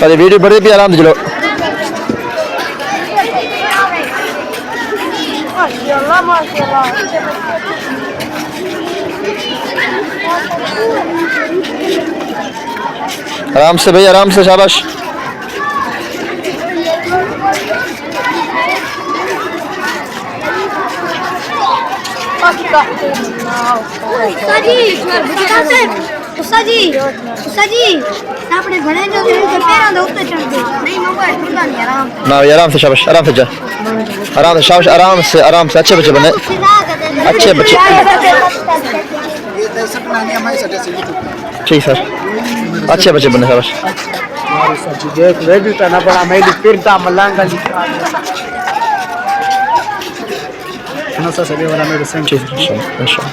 अरे वीडियो बड़े भी आराम से चलो। आराम से भाई, आराम से, शाबाश। આપણે ભણે જો પેરા દો તો ચડે નહીં મોબાઈલ ખુદા નહીં આરામ ना आराम से, शाबाश, आराम से जा, आराम से, शाबाश, आराम से, आराम से। अच्छे बच्चे बने, अच्छे बच्चे। ठीक सर, अच्छे बच्चे बने, शाबाश। देख रेडी तो ना बड़ा मैं फिरता मलांगा ना सर वाला मेरे सेम ठीक है, इंशाल्लाह।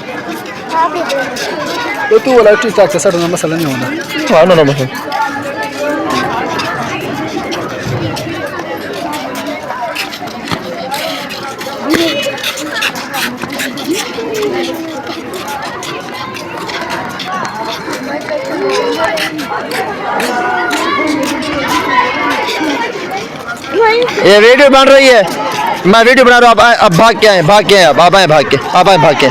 तो तू वाला ठीक ठाक से सर मसला नहीं होना। हाँ ना मतलब ये वीडियो बन रही है, मैं वीडियो बना रहा हूँ। अब भाग के आए, भाग के आए, आप आए भाग के, आप आए भाग के।